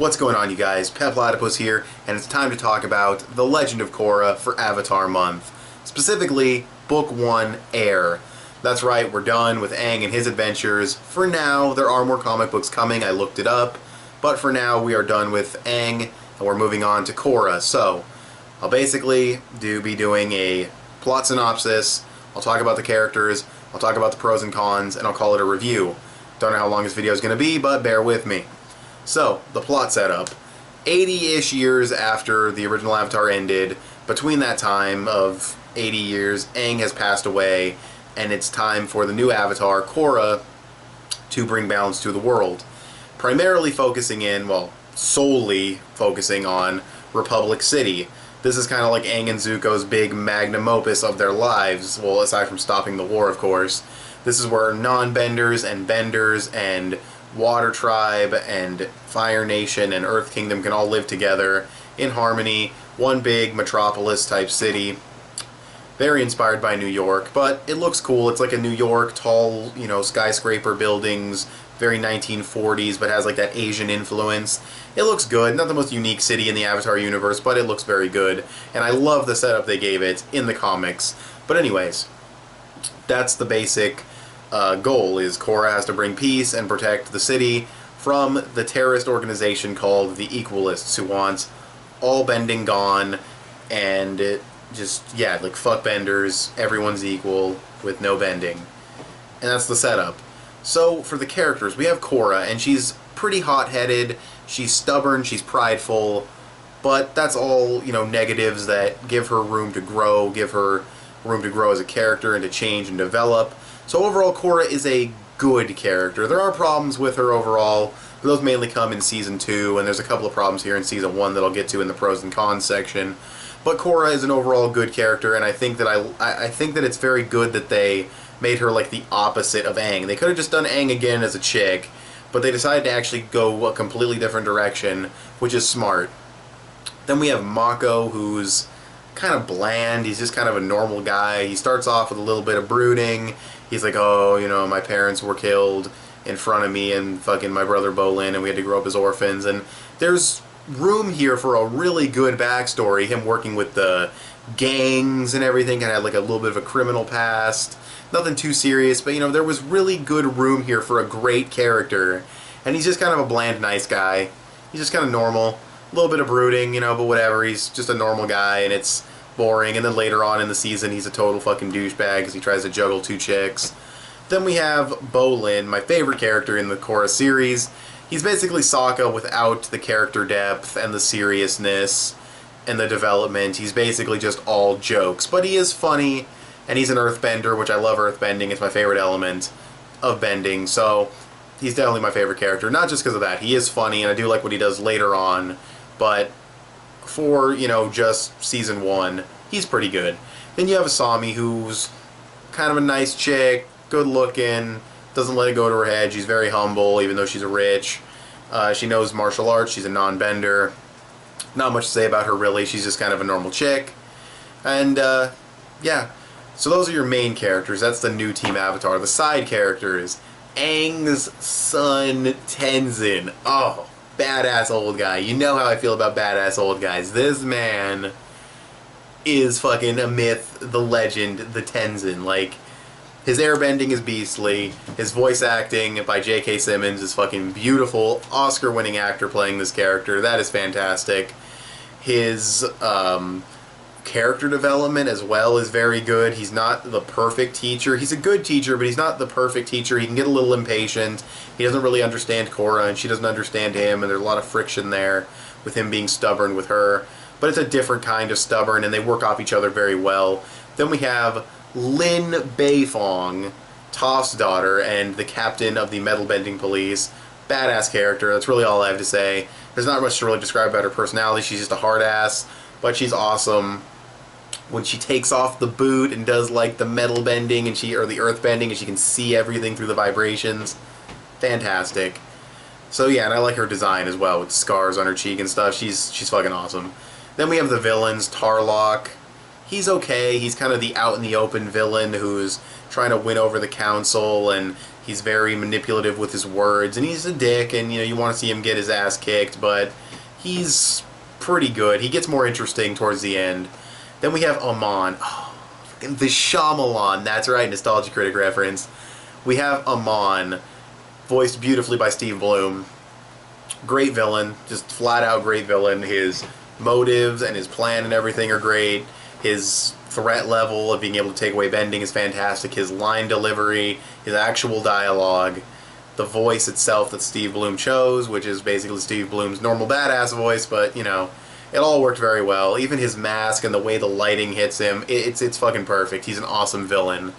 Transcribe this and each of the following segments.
What's going on, you guys? Petplatypus here, and it's time to talk about The Legend of Korra for Avatar Month. Specifically, Book 1, Air. That's right, we're done with Aang and his adventures. For now, there are more comic books coming, I looked it up. But for now, we are done with Aang, and we're moving on to Korra. So, I'll basically be doing a plot synopsis, I'll talk about the characters, I'll talk about the pros and cons, and I'll call it a review. Don't know how long this video is going to be, but bear with me. So, the plot setup. 80-ish years after the original Avatar ended, between that time of 80 years, Aang has passed away, and it's time for the new Avatar, Korra, to bring balance to the world. Primarily focusing in, well, solely focusing on Republic City. This is kind of like Aang and Zuko's big magnum opus of their lives, well, aside from stopping the war, of course. This is where non-benders and benders and Water Tribe and Fire Nation and Earth Kingdom can all live together in harmony. One big metropolis type city. Very inspired by New York, but it looks cool. It's like a New York, tall, skyscraper buildings, very 1940s, but has like that Asian influence. It looks good. Not the most unique city in the Avatar universe, but it looks very good. And I love the setup they gave it in the comics. But anyways, that's the basic goal, is Korra has to bring peace and protect the city from the terrorist organization called the Equalists, who want all bending gone and like fuck benders, everyone's equal with no bending. And that's the setup. So for the characters, we have Korra, and she's pretty hot-headed, she's stubborn, she's prideful, but that's all, negatives that give her room to grow, give her room to grow as a character and to change and develop. So overall, Korra is a good character. There are problems with her overall, but those mainly come in Season 2, and there's a couple of problems here in Season 1 that I'll get to in the pros and cons section. But Korra is an overall good character, and I think that I think that it's very good that they made her like the opposite of Aang. They could have just done Aang again as a chick, but they decided to actually go a completely different direction, which is smart. Then we have Mako, who's kind of bland. He's just kind of a normal guy. He starts off with a little bit of brooding. He's like, oh, my parents were killed in front of me and fucking my brother Bolin, and we had to grow up as orphans. And there's room here for a really good backstory. Him working with the gangs and everything, kind of had like a little bit of a criminal past. Nothing too serious, but there was really good room here for a great character. And he's just kind of a bland, nice guy. He's just kind of normal. A little bit of brooding, but whatever. He's just a normal guy, and it's boring. And then later on in the season, he's a total fucking douchebag because he tries to juggle two chicks. Then we have Bolin, my favorite character in the Korra series. He's basically Sokka without the character depth and the seriousness and the development. He's basically just all jokes. But he is funny, and he's an earthbender, which I love earthbending. It's my favorite element of bending. So he's definitely my favorite character. Not just because of that. He is funny, and I do like what he does later on. But for, just Season 1, he's pretty good. Then you have Asami, who's kind of a nice chick, good looking, doesn't let it go to her head. She's very humble, even though she's a rich. She knows martial arts. She's a non-bender. Not much to say about her, really. She's just kind of a normal chick. And, yeah. So those are your main characters. That's the new Team Avatar. The side characters. Aang's son, Tenzin. Oh, badass old guy. You know how I feel about badass old guys. This man is fucking a myth, the legend, the Tenzin. Like, his airbending is beastly. His voice acting by J.K. Simmons is fucking beautiful. Oscar-winning actor playing this character. That is fantastic. His character development as well is very good. He's not the perfect teacher. He's a good teacher, but he's not the perfect teacher. He can get a little impatient. He doesn't really understand Korra, and she doesn't understand him, and there's a lot of friction there with him being stubborn with her. But it's a different kind of stubborn, and they work off each other very well. Then we have Lin Beifong, Toph's daughter, and the captain of the metal bending police. Badass character. That's really all I have to say. There's not much to really describe about her personality. She's just a hard ass, but she's awesome. When she takes off the boot and does like the metal bending or the earth bending, and she can see everything through the vibrations, fantastic. So yeah, and I like her design as well with scars on her cheek and stuff. She's fucking awesome. Then we have the villains, Tarlok. He's okay. He's kind of the out in the open villain who's trying to win over the council and He's very manipulative with his words, and he's a dick, and you want to see him get his ass kicked, but he's pretty good. He gets more interesting towards the end. Then we have Amon. Oh, the Shyamalan. That's right, Nostalgia Critic reference. We have Amon, voiced beautifully by Steve Blum. Great villain, just flat out great villain. His motives and his plan and everything are great. His threat level of being able to take away bending is fantastic. His line delivery, his actual dialogue, the voice itself that Steve Blum chose, which is basically Steve Blum's normal badass voice, but it all worked very well. Even his mask and the way the lighting hits him, it's fucking perfect. He's an awesome villain.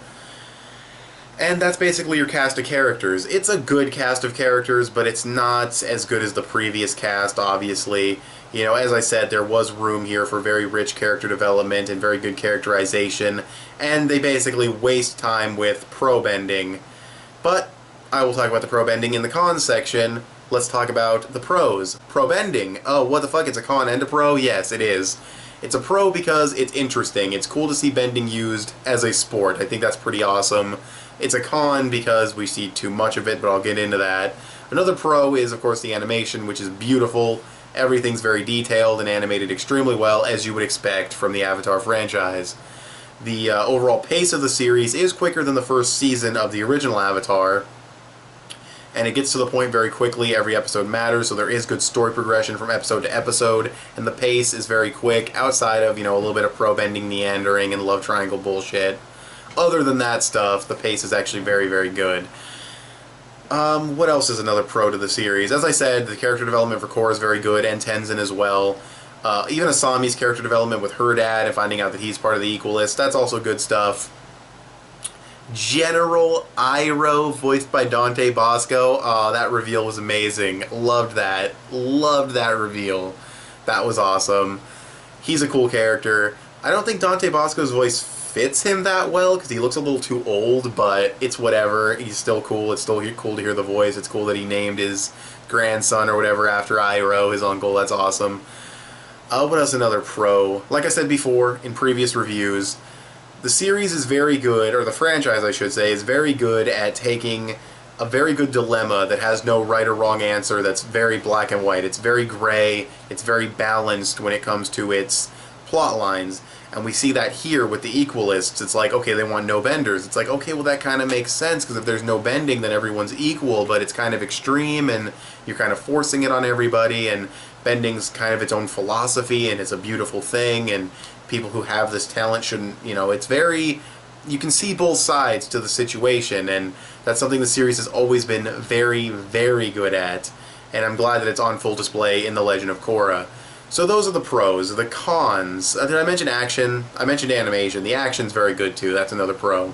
And that's basically your cast of characters. It's a good cast of characters, but it's not as good as the previous cast, obviously. As I said, there was room here for very rich character development and very good characterization, and they basically waste time with probe ending. But I will talk about the probe ending in the cons section. Let's talk about the pros. Probe ending. Oh, what the fuck? It's a con and a pro? Yes, it is. It's a pro because it's interesting. It's cool to see bending used as a sport. I think that's pretty awesome. It's a con because we see too much of it, but I'll get into that. Another pro is, of course, the animation, which is beautiful. Everything's very detailed and animated extremely well, as you would expect from the Avatar franchise. The overall pace of the series is quicker than the first season of the original Avatar, and it gets to the point very quickly. Every episode matters, so there is good story progression from episode to episode, and the pace is very quick, outside of, a little bit of probe ending, meandering, and love triangle bullshit. Other than that stuff, the pace is actually very, very good. What else is another pro to the series? As I said, the character development for Korra is very good, and Tenzin as well. Even Asami's character development with her dad and finding out that he's part of the Equalists, that's also good stuff. General Iroh, voiced by Dante Bosco, that reveal was amazing. Loved that. Loved that reveal. That was awesome. He's a cool character. I don't think Dante Bosco's voice fits him that well, because he looks a little too old, but it's whatever. He's still cool. It's still cool to hear the voice. It's cool that he named his grandson or whatever after Iroh, his uncle. That's awesome. What else another pro? Like I said before in previous reviews, the series is very good, or the franchise I should say, is very good at taking a very good dilemma that has no right or wrong answer, that's very black and white. It's very gray. It's very balanced when it comes to its plot lines. And we see that here with the Equalists. It's like, okay, they want no benders. It's like, okay, well that kind of makes sense, because if there's no bending, then everyone's equal, but it's kind of extreme, and you're kind of forcing it on everybody, and bending's kind of its own philosophy, and it's a beautiful thing, and people who have this talent shouldn't, it's very, you can see both sides to the situation, and that's something the series has always been very, very good at, and I'm glad that it's on full display in The Legend of Korra. So those are the pros. The cons. Did I mention action? I mentioned animation. The action's very good too. That's another pro.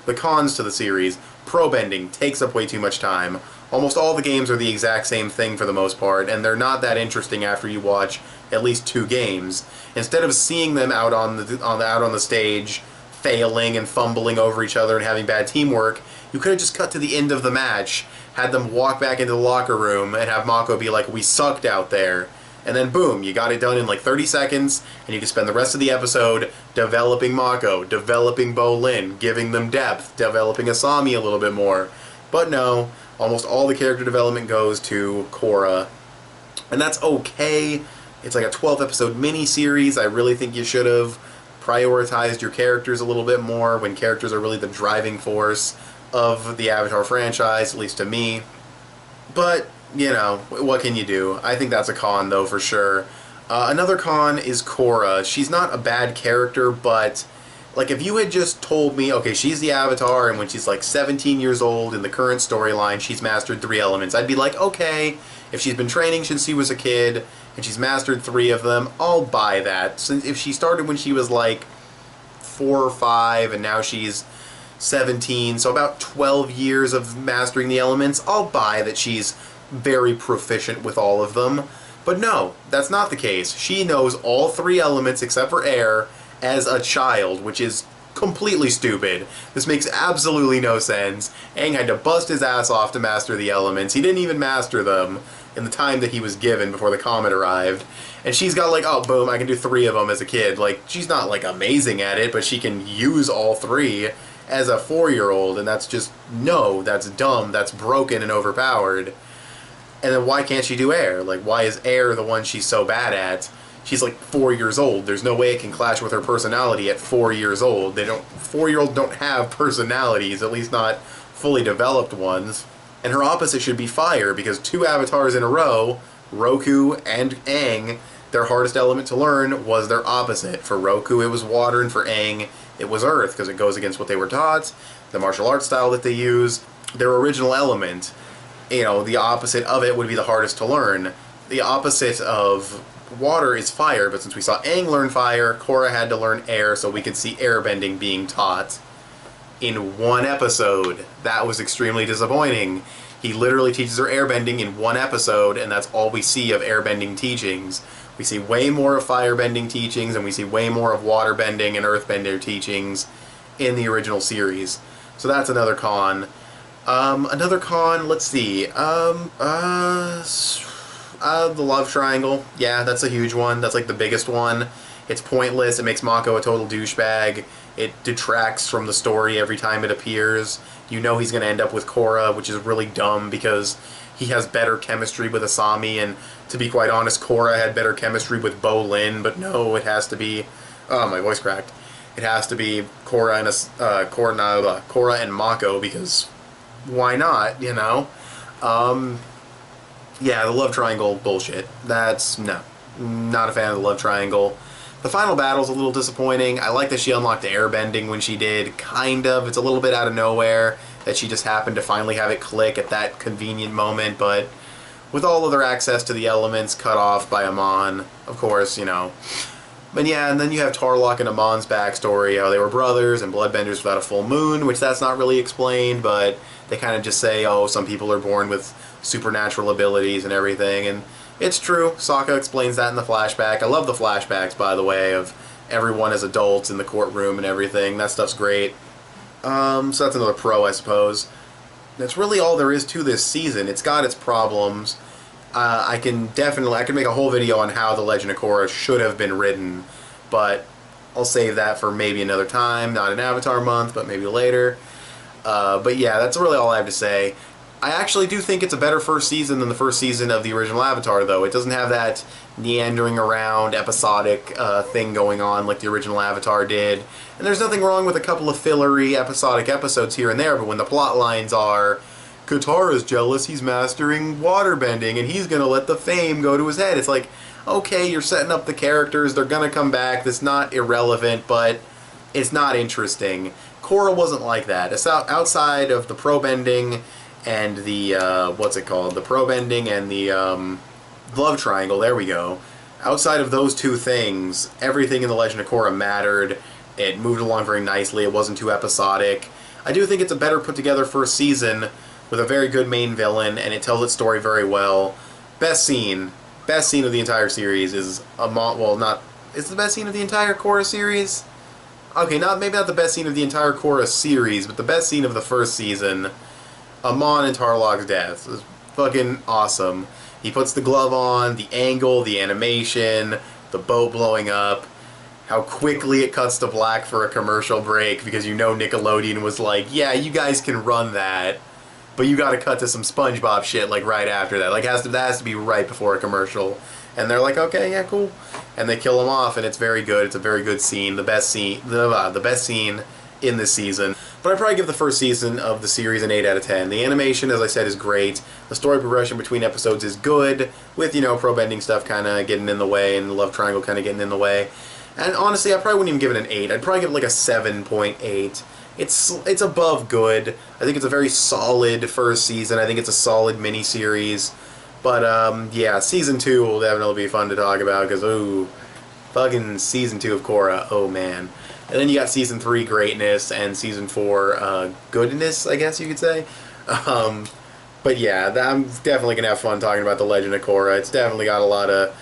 The cons to the series. Probe ending takes up way too much time. Almost all the games are the exact same thing for the most part, and they're not that interesting after you watch at least 2 games. Instead of seeing them out on the stage, failing and fumbling over each other and having bad teamwork, you could have just cut to the end of the match, had them walk back into the locker room, and have Mako be like, "We sucked out there." And then boom, you got it done in like 30 seconds, and you can spend the rest of the episode developing Mako, developing Bolin, giving them depth, developing Asami a little bit more. But no, almost all the character development goes to Korra. And that's okay. It's like a 12-episode mini-series. I really think you should have prioritized your characters a little bit more, when characters are really the driving force of the Avatar franchise, at least to me. But what can you do? I think that's a con, though, for sure. Another con is Korra. She's not a bad character, but, like, if you had just told me, okay, she's the Avatar, and when she's, like, 17 years old in the current storyline, she's mastered 3 elements, I'd be like, okay, if she's been training since she was a kid, and she's mastered 3 of them, I'll buy that. Since if she started when she was, like, 4 or 5, and now she's 17, so about 12 years of mastering the elements, I'll buy that she's very proficient with all of them. But no, that's not the case. She knows all 3 elements except for air as a child, which is completely stupid. This makes absolutely no sense. Aang had to bust his ass off to master the elements. He didn't even master them in the time that he was given before the comet arrived. And she's got like, oh boom, I can do 3 of them as a kid. Like, she's not like amazing at it, but she can use all 3. as a 4-year-old, and that's just, no, that's dumb, that's broken and overpowered. And then why can't she do air? Like, why is air the one she's so bad at? She's like 4 years old. There's no way it can clash with her personality at 4 years old. 4-year-olds don't have personalities, at least not fully developed ones. And her opposite should be fire, because 2 avatars in a row, Roku and Aang, their hardest element to learn was their opposite. For Roku, it was water, and for Aang, it was earth, because it goes against what they were taught, the martial arts style that they use, their original element. You know, the opposite of it would be the hardest to learn. The opposite of water is fire, but since we saw Aang learn fire, Korra had to learn air, so we could see airbending being taught in one episode. That was extremely disappointing. He literally teaches her airbending in one episode, and that's all we see of airbending teachings. We see way more of firebending teachings, and we see way more of waterbending and earthbender teachings in the original series. So that's another con. Another con, let's see, the love triangle. Yeah, that's a huge one. That's like the biggest one. It's pointless. It makes Mako a total douchebag. It detracts from the story every time it appears. You know he's going to end up with Korra, which is really dumb because he has better chemistry with Asami, and to be quite honest, Korra had better chemistry with Bolin, but no, it has to be... Oh, my voice cracked. It has to be Korra and Mako, because why not, you know? Yeah, the love triangle bullshit. That's... no. Not a fan of the love triangle. The final battle's a little disappointing. I like that she unlocked airbending when she did, kind of. It's a little bit out of nowhere that she just happened to finally have it click at that convenient moment, but with all other access to the elements cut off by Amon, of course, you know. But yeah, and then you have Tarlok and Amon's backstory, how they were brothers and bloodbenders without a full moon, which that's not really explained, but they kind of just say, oh, some people are born with supernatural abilities and everything, and it's true. Sokka explains that in the flashback. I love the flashbacks, by the way, of everyone as adults in the courtroom and everything. That stuff's great. So that's another pro, I suppose. That's really all there is to this season. It's got its problems. I can make a whole video on how The Legend of Korra should have been written, but I'll save that for maybe another time. Not in Avatar month, but maybe later. But yeah, that's really all I have to say. I actually do think it's a better first season than the first season of the original Avatar, though. It doesn't have that meandering around episodic thing going on like the original Avatar did. And there's nothing wrong with a couple of fillery episodic episodes here and there, but when the plot lines are, Katara's jealous he's mastering waterbending and he's going to let the fame go to his head, it's like, okay, you're setting up the characters, they're going to come back, that's not irrelevant, but it's not interesting. Korra wasn't like that. It's outside of the pro-bending and the, the pro-bending and the love triangle, there we go. Outside of those two things, everything in The Legend of Korra mattered. It moved along very nicely, it wasn't too episodic. I do think it's a better put together first season with a very good main villain, and it tells its story very well. Best scene of the entire series is is the best scene of the entire Korra series? Okay, maybe not the best scene of the entire Korra series, but the best scene of the first season. Amon and Tarlok's death is fucking awesome. He puts the glove on, the angle, the animation, the boat blowing up, how quickly it cuts to black for a commercial break, because you know Nickelodeon was like, yeah, you guys can run that, but you gotta cut to some SpongeBob shit like right after that. Like that has to be right before a commercial. And they're like, okay, yeah, cool. And they kill him off, and it's very good. It's a very good scene. The best scene in this season. But I'd probably give the first season of the series an 8 out of 10. The animation, as I said, is great. The story progression between episodes is good, with, you know, pro-bending stuff kind of getting in the way, and the love triangle kind of getting in the way. And honestly, I probably wouldn't even give it an 8. I'd probably give it like a 7.8. It's above good. I think it's a very solid first season. I think it's a solid mini-series. But, yeah, Season 2 will definitely be fun to talk about, because, ooh, fucking Season 2 of Korra, oh man. And then you got Season 3 greatness, and Season 4 goodness, I guess you could say. But yeah, I'm definitely going to have fun talking about The Legend of Korra. It's definitely got a lot of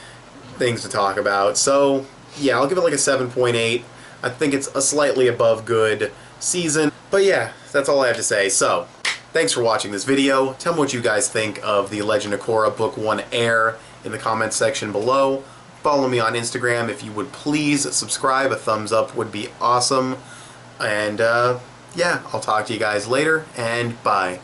things to talk about. So, yeah, I'll give it like a 7.8. I think it's a slightly above good season. But yeah, that's all I have to say. So, thanks for watching this video. Tell me what you guys think of The Legend of Korra Book 1 Air in the comments section below. Follow me on Instagram if you would please subscribe. A thumbs up would be awesome. And yeah, I'll talk to you guys later, and bye.